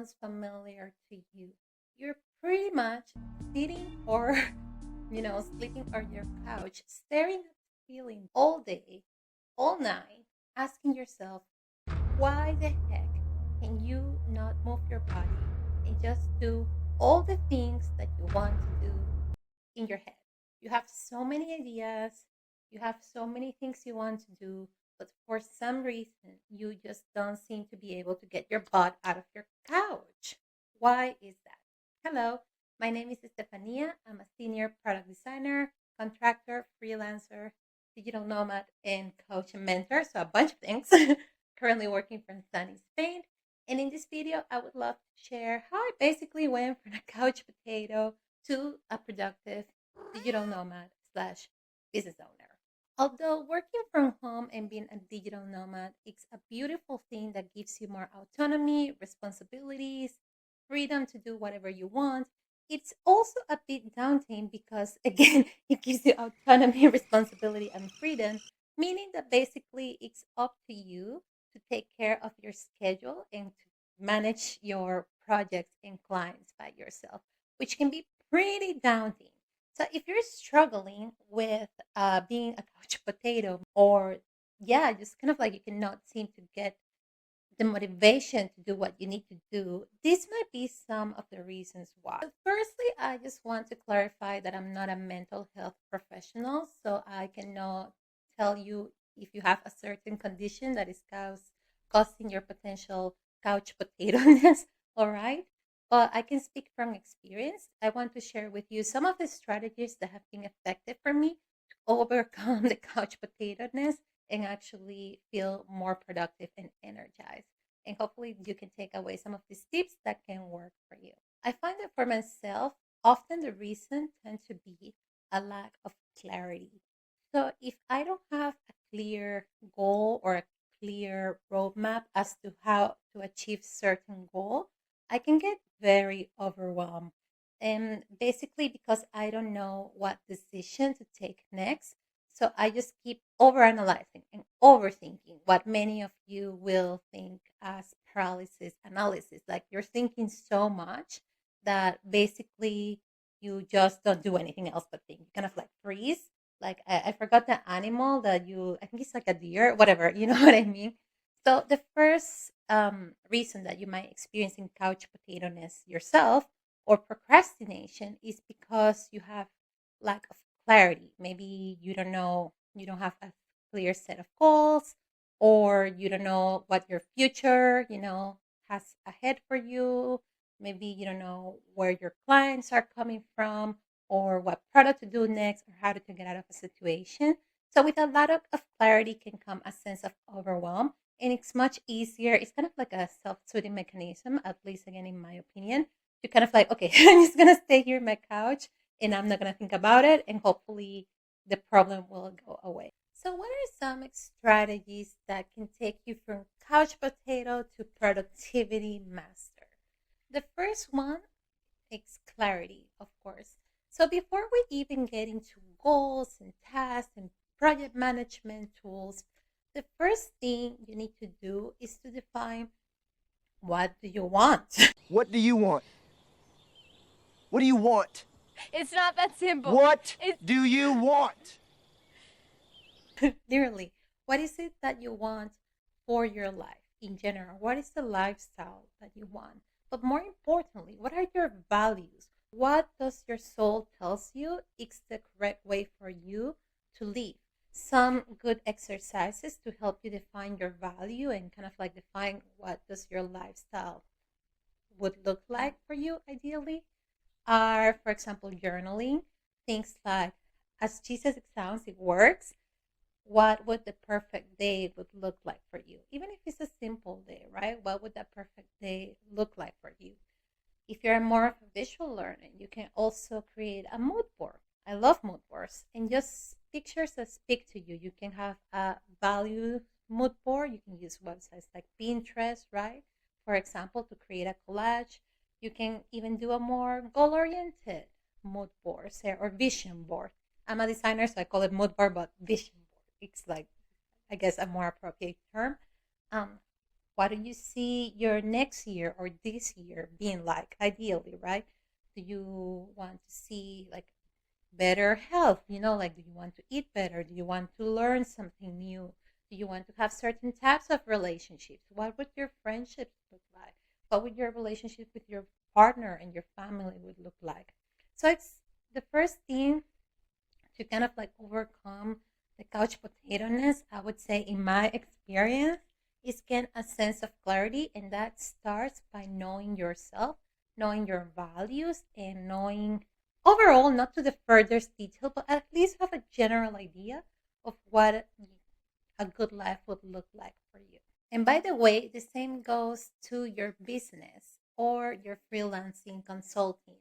sounds familiar to you, you're pretty much sitting or, sleeping on your couch, staring at the ceiling all day, all night, asking yourself, why the heck can you not move your body and just do all the things that you want to do in your head? You have so many ideas, you have so many things you want to do, but for some reason, you just don't seem to be able to get your butt out of your couch. Why is that? Hello, my name is Estefania. I'm a senior product designer, contractor, freelancer, digital nomad, and coach and mentor. So, a bunch of things. Currently working from sunny Spain. And in this video, I would love to share how I basically went from a couch potato to a productive digital nomad slash business owner. Although working from home and being a digital nomad is a beautiful thing that gives you more autonomy, responsibilities, freedom to do whatever you want, it's also a bit daunting because, again, it gives you autonomy, responsibility, and freedom, meaning that basically it's up to you to take care of your schedule and to manage your projects and clients by yourself, which can be pretty daunting. So if you're struggling with being a couch potato, or yeah, just kind of like you cannot seem to get the motivation to do what you need to do, this might be some of the reasons why. But firstly, I just want to clarify that I'm not a mental health professional, so I cannot tell you if you have a certain condition that is causing your potential couch potatoes. All right. But I can speak from experience. I want to share with you some of the strategies that have been effective for me to overcome the couch potatoes and actually feel more productive and energized. And hopefully, you can take away some of these tips that can work for you. I find that for myself, often the reason tends to be a lack of clarity. So, if I don't have a clear goal or a clear roadmap as to how to achieve certain goal, I can get very overwhelmed. And basically, because I don't know what decision to take next, so I just keep overanalyzing and overthinking what many of you will think as paralysis analysis. Like you're thinking so much that basically you just don't do anything else but think. You kind of like freeze. Like I forgot the animal that I think it's like a deer, whatever, you know what I mean? So the first reason that you might experiencing couch potatoes yourself or procrastination is because you have lack of clarity. Maybe you don't know, you don't have a clear set of goals, or you don't know what your future, has ahead for you. Maybe you don't know where your clients are coming from, or what product to do next, or how to get out of a situation. So, with a lot of clarity can come a sense of overwhelm, and it's much easier. It's kind of like a self soothing mechanism, at least again, in my opinion, to kind of like, okay, I'm just going to stay here on my couch and I'm not going to think about it, and hopefully the problem will go away. So, what are some strategies that can take you from couch potato to productivity master? The first one takes clarity, of course. So, before we even get into goals and tasks and project management tools, the first thing you need to do is to define, what do you want? What do you want? What do you want? It's not that simple. What do you want? Literally, what is it that you want for your life in general? What is the lifestyle that you want? But more importantly, what are your values? What does your soul tells you is the correct way for you to live? Some good exercises to help you define your value and kind of like define what does your lifestyle would look like for you ideally are, for example, journaling. Things like, as cheesy as it sounds, it works. What would the perfect day would look like for you? Even if it's a simple day, right? What would that perfect day look like for you? If you're more of a visual learner, you can also create a mood board. I love mood boards and just pictures that speak to you. You can have a value mood board. You can use websites like Pinterest, right? For example, to create a collage. You can even do a more goal oriented mood board, say, or vision board. I'm a designer, so I call it mood board, but vision board. It's like, I guess, a more appropriate term. Um, What do you see your next year or this year being like, ideally, right? Do you want to see like better health? Like, do you want to eat better? Do you want to learn something new? Do you want to have certain types of relationships? What would your friendships look like? What would your relationship with your partner and your family would look like? So it's the first thing to kind of like overcome the couch potato ness, I would say, in my experience, is get a sense of clarity. And that starts by knowing yourself, knowing your values, and knowing overall, not to the furthest detail, but at least have a general idea of what a good life would look like for you. And by the way, the same goes to your business or your freelancing consulting.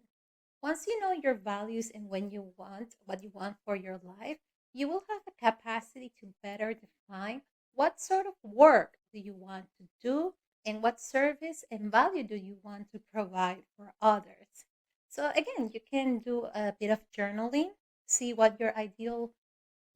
Once you know your values and when you want what you want for your life, you will have the capacity to better define what sort of work do you want to do and what service and value do you want to provide for others. So again, you can do a bit of journaling, see what your ideal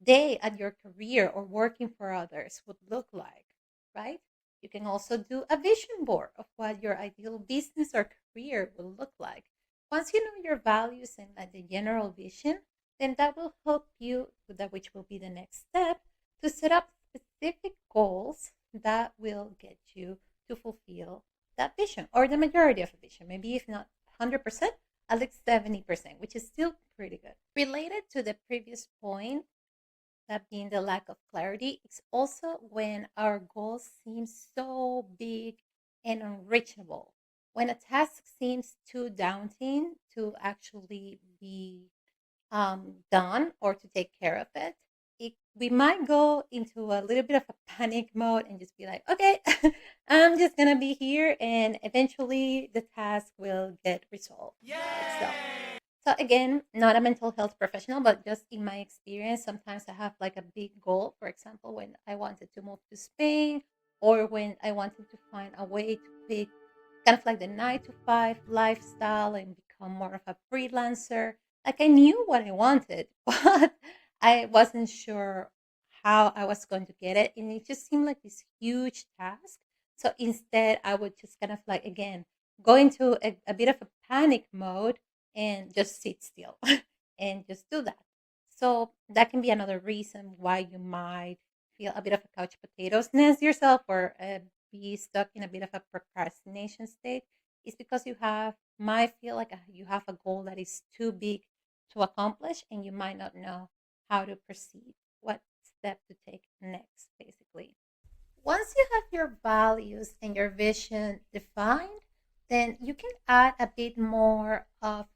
day at your career or working for others would look like, right? You can also do a vision board of what your ideal business or career will look like. Once you know your values and like the general vision, then that will help you, that which will be the next step, to set up specific goals that will get you to fulfill that vision or the majority of a vision. Maybe if not 100%, at least 70%, which is still pretty good. Related to the previous point, that being the lack of clarity, it's also when our goals seem so big and unreachable. When a task seems too daunting to actually be done or to take care of we might go into a little bit of a panic mode and just be like, okay, I'm just gonna be here, and eventually the task will get resolved by itself. So again, not a mental health professional, but just in my experience, sometimes I have like a big goal. For example, when I wanted to move to Spain, or when I wanted to find a way to pick kind of like the 9 to 5 lifestyle and become more of a freelancer. Like I knew what I wanted, but I wasn't sure how I was going to get it. And it just seemed like this huge task. So instead, I would just kind of like, again, go into a bit of a panic mode and just sit still and just do that. So that can be another reason why you might feel a bit of a couch potatoes ness yourself, or be stuck in a bit of a procrastination state, is because you might feel like you have a goal that is too big to accomplish, and you might not know how to proceed, what step to take next, basically. Once you have your values and your vision defined, then you can add a bit more of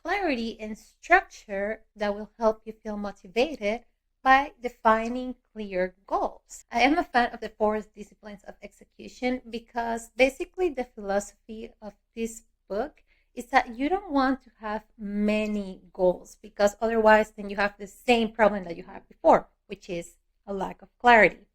clarity and structure that will help you feel motivated by defining clear goals. I am a fan of the 4 disciplines of execution because basically the philosophy of this book is that you don't want to have many goals, because otherwise then you have the same problem that you had before, which is a lack of clarity.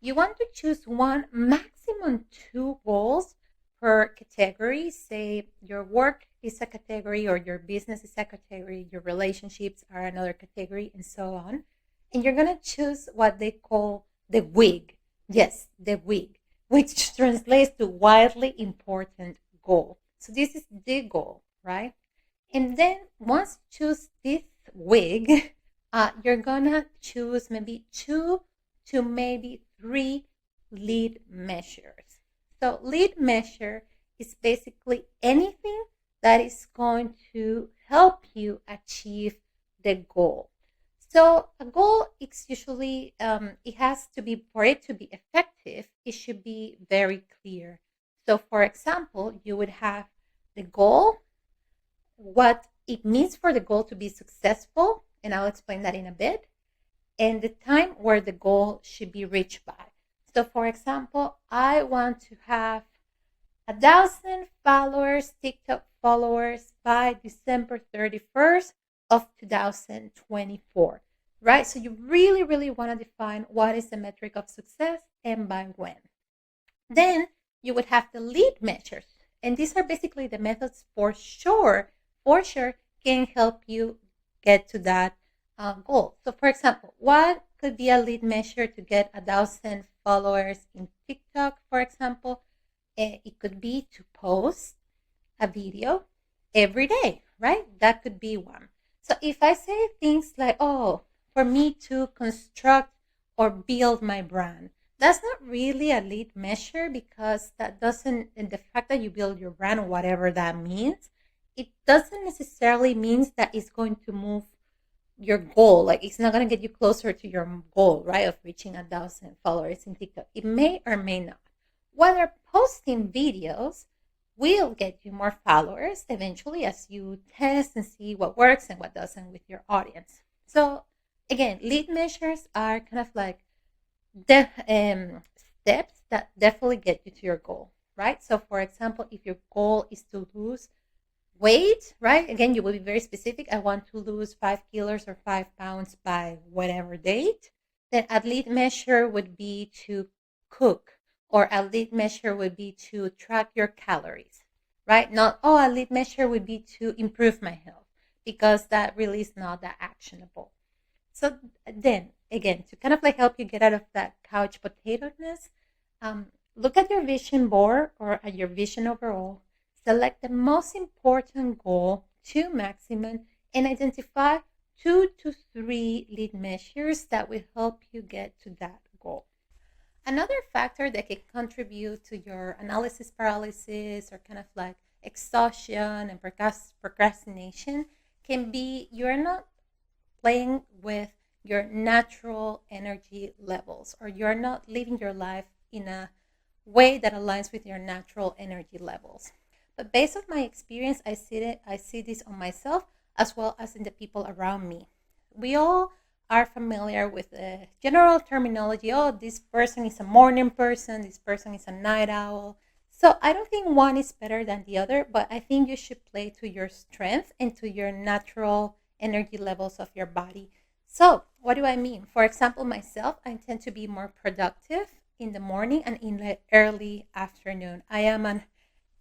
You want to choose one, maximum 2 goals per category. Say your work is a category, or your business is a category, your relationships are another category, and so on. And you're going to choose what they call the WIG. Yes, the WIG, which translates to wildly important goal. So this is the goal, right? And then once you choose this WIG, you're going to choose maybe 2 to maybe 3 lead measures. So lead measure is basically anything that is going to help you achieve the goal. So a goal is usually, it has to be, for it to be effective, it should be very clear. So for example, you would have the goal, what it means for the goal to be successful, and I'll explain that in a bit, and the time where the goal should be reached by. So for example, I want to have 1,000 followers, TikTok followers, by December 31st of 2024, right? So you really, really want to define what is the metric of success and by when. Then you would have the lead measures. And these are basically the methods for sure can help you get to that goal. So for example, what could be a lead measure to get 1,000 followers in TikTok, for example, it could be to post a video every day, right? That could be one. So if I say things like, oh, for me to construct or build my brand, that's not really a lead measure because that doesn't, and the fact that you build your brand, whatever that means, it doesn't necessarily means that it's going to move your goal. Like it's not going to get you closer to your goal, right? Of reaching 1,000 followers in TikTok. It may or may not. Whether posting videos will get you more followers eventually as you test and see what works and what doesn't with your audience. So again, lead measures are kind of like the steps that definitely get you to your goal, right? So for example, if your goal is to lose weight, right? Again, you will be very specific. I want to lose 5 kilos or 5 pounds by whatever date. Then a lead measure would be to cook, or a lead measure would be to track your calories, right? Not, oh, a lead measure would be to improve my health because that really is not that actionable. So then again, to kind of like help you get out of that couch potatoiness, look at your vision board or at your vision overall. Select the most important goal to maximum and identify 2 to 3 lead measures that will help you get to that goal. Another factor that can contribute to your analysis paralysis or kind of like exhaustion and procrastination can be you're not playing with your natural energy levels, or you're not living your life in a way that aligns with your natural energy levels. But based on my experience, I see this on myself as well as in the people around me. We all are familiar with the general terminology. Oh, this person is a morning person, this person is a night owl. So I don't think one is better than the other, but I think you should play to your strength and to your natural energy levels of your body. So what do I mean? For example, myself, I tend to be more productive in the morning and in the early afternoon. I am an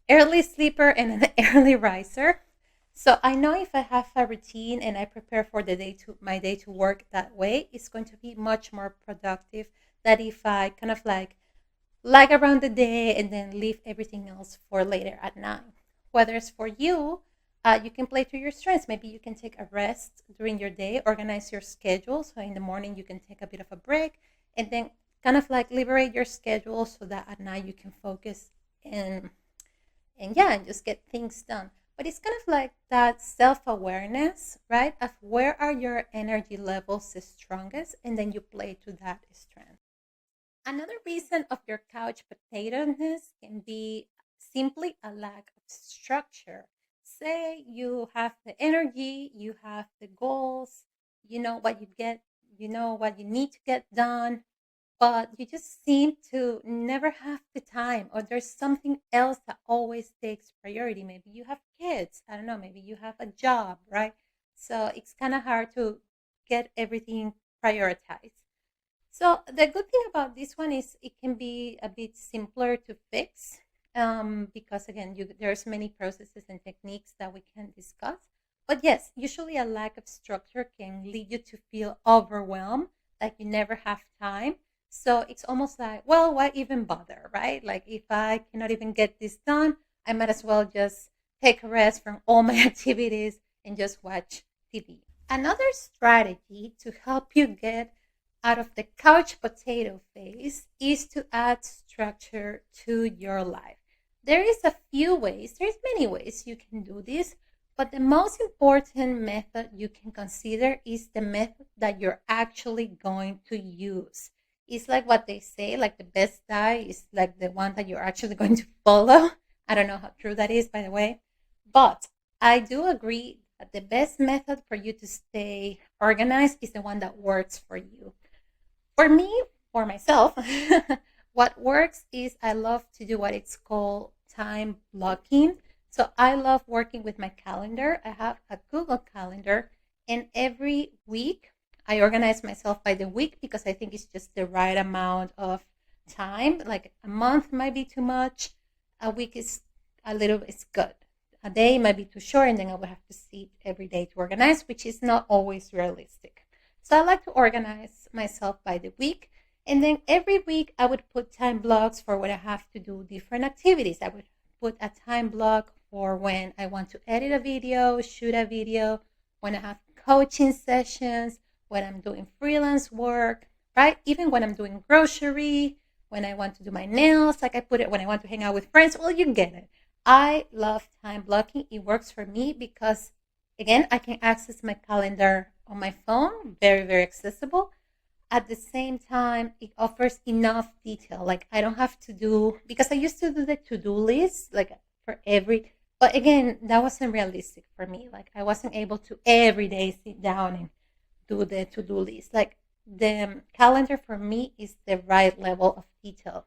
early sleeper and an early riser. So I know if I have a routine and I prepare for my day to work that way, it's going to be much more productive than if I kind of like lag around the day and then leave everything else for later at night. Whether it's for you, you can play to your strengths. Maybe you can take a rest during your day, organize your schedule. So in the morning, you can take a bit of a break and then kind of like liberate your schedule so that at night you can focus and just get things done. But it's kind of like that self-awareness, right? Of where are your energy levels the strongest, and then you play to that strength. Another reason of your couch potatoiness can be simply a lack of structure. Say you have the energy, you have the goals, you know what you know what you need to get done, but you just seem to never have the time, or there's something else that always takes priority. Maybe you have kids, I don't know, maybe you have a job, right? So it's kind of hard to get everything prioritized. So the good thing about this one is it can be a bit simpler to fix, because again, there's many processes and techniques that we can discuss. But yes, usually a lack of structure can lead you to feel overwhelmed, like you never have time. So it's almost like, well, why even bother, right? Like if I cannot even get this done, I might as well just take a rest from all my activities and just watch TV. Another strategy to help you get out of the couch potato phase is to add structure to your life. There is a few ways, there's many ways you can do this, but the most important method you can consider is the method that you're actually going to use. It's like what they say, like the best diet is like the one that you're actually going to follow. I don't know how true that is, by the way, but I do agree that the best method for you to stay organized is the one that works for you. For me, for myself, what works is I love to do what it's called time blocking. So I love working with my calendar. I have a Google Calendar, and every week I organize myself by the week because I think it's just the right amount of time. Like a month might be too much, a week is it's good. A day might be too short, and then I will have to sit every day to organize, which is not always realistic. So I like to organize myself by the week. And then every week I would put time blocks for when I have to do different activities. I would put a time block for when I want to edit a video, shoot a video, when I have coaching sessions, when I'm doing freelance work, right? Even when I'm doing grocery, when I want to do my nails, like I put it when I want to hang out with friends. Well, you get it. I love time blocking. It works for me because, again, I can access my calendar on my phone, very, very accessible. At the same time, it offers enough detail. Like I don't have to do, because I used to do the to-do list like for every, but again, that wasn't realistic for me. Like I wasn't able to every day sit down and do the to-do list. Like the calendar for me is the right level of detail.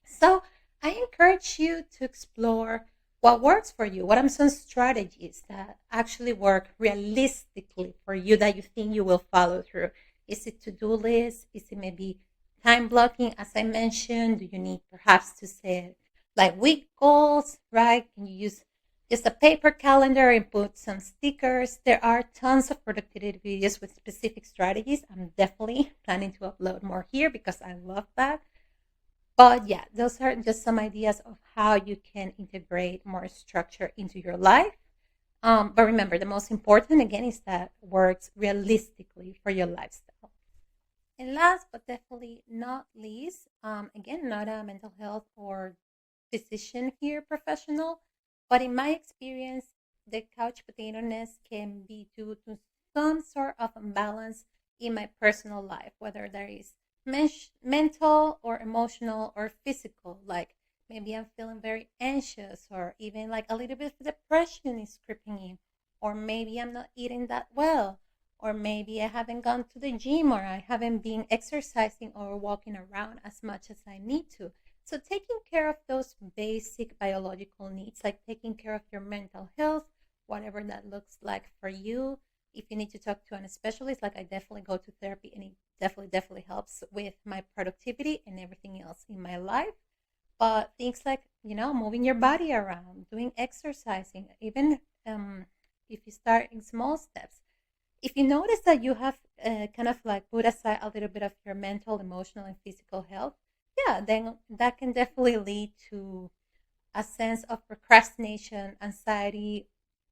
So I encourage you to explore what works for you. What are some strategies that actually work realistically for you that you think you will follow through? Is it to-do list? Is it maybe time blocking, as I mentioned? Do you need perhaps to set like week goals, right? Can you use just a paper calendar and put some stickers? There are tons of productivity videos with specific strategies. I'm definitely planning to upload more here because I love that. But yeah, those are just some ideas of how you can integrate more structure into your life. But remember, the most important again is that works realistically for your lifestyle. And last but definitely not least, again, not a mental health or physician here professional, but in my experience, the couch potato ness can be due to some sort of imbalance in my personal life, whether there is mental or emotional or physical. Like maybe I'm feeling very anxious, or even like a little bit of depression is creeping in, or maybe I'm not eating that well, or maybe I haven't gone to the gym, or I haven't been exercising or walking around as much as I need to. So, taking care of those basic biological needs, like taking care of your mental health, whatever that looks like for you. If you need to talk to a specialist, like I definitely go to therapy, and it definitely helps with my productivity and everything else in my life. But things like, moving your body around, doing exercising, even if you start in small steps. If you notice that you have kind of like put aside a little bit of your mental, emotional, and physical health, yeah, then that can definitely lead to a sense of procrastination, anxiety,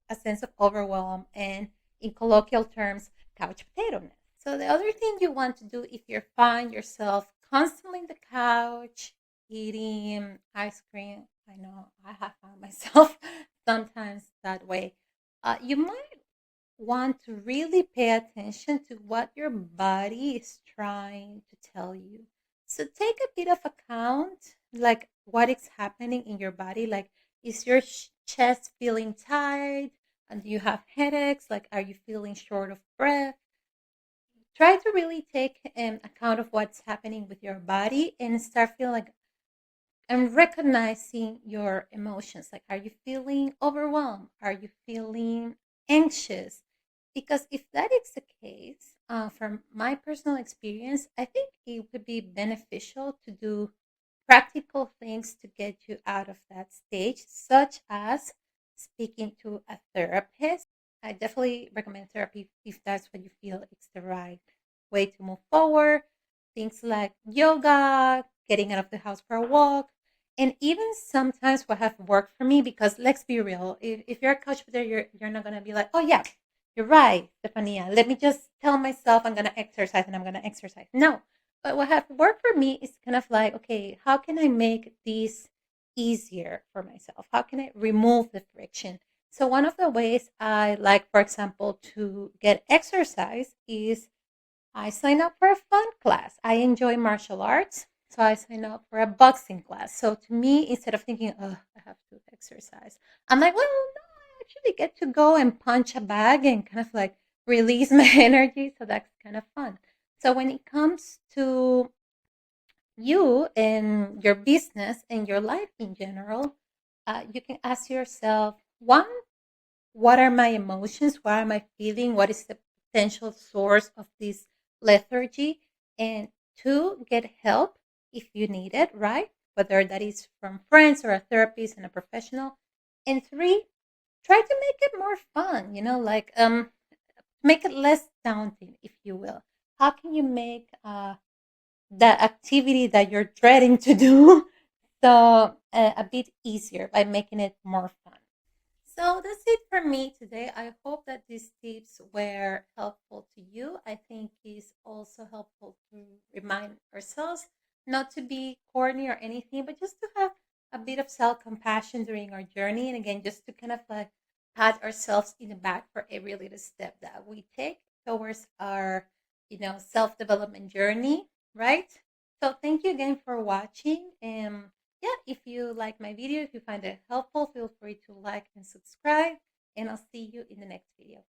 a sense of overwhelm, and in colloquial terms, couch potatoes. So the other thing you want to do if you find yourself constantly on the couch eating ice cream, I know I have found myself sometimes that way. You might want to really pay attention to what your body is trying to tell you. So take a bit of account, like what is happening in your body. Like, is your chest feeling tight? And do you have headaches? Like, are you feeling short of breath? Try to really take account of what's happening with your body and start feeling like and recognizing your emotions. Like, are you feeling overwhelmed? Are you feeling anxious? Because if that is the case, from my personal experience, I think it would be beneficial to do practical things to get you out of that stage, such as speaking to a therapist. I definitely recommend therapy if that's what you feel it's the right way to move forward. Things like yoga, getting out of the house for a walk, and even sometimes what have worked for me, because let's be real, if you're a coach there, you're not gonna be like, oh yeah, you're right, Stefania. Let me just tell myself I'm gonna exercise and I'm gonna exercise. No, but what have worked for me is kind of like, okay, how can I make this easier for myself? How can I remove the friction? So one of the ways I like, for example, to get exercise is I sign up for a fun class. I enjoy martial arts, so I sign up for a boxing class. So to me, instead of thinking, oh, I have to exercise, I'm like, well, no, I actually get to go and punch a bag and kind of like release my energy. So that's kind of fun. So when it comes to you and your business and your life in general, you can ask yourself, one, what are my emotions? What am I feeling? What is the potential source of this lethargy? And two, get help if you need it, right? Whether that is from friends or a therapist and a professional. And three, try to make it more fun, like make it less daunting, if you will. How can you make the activity that you're dreading to do so a bit easier by making it more fun. So that's it for me today. I hope that these tips were helpful to you. I think it's also helpful to remind ourselves not to be corny or anything, but just to have a bit of self compassion during our journey. And again, just to kind of like pat ourselves in the back for every little step that we take towards our, self development journey, right? So thank you again for watching. Yeah, if you like my video, if you find it helpful, feel free to like and subscribe, and I'll see you in the next video.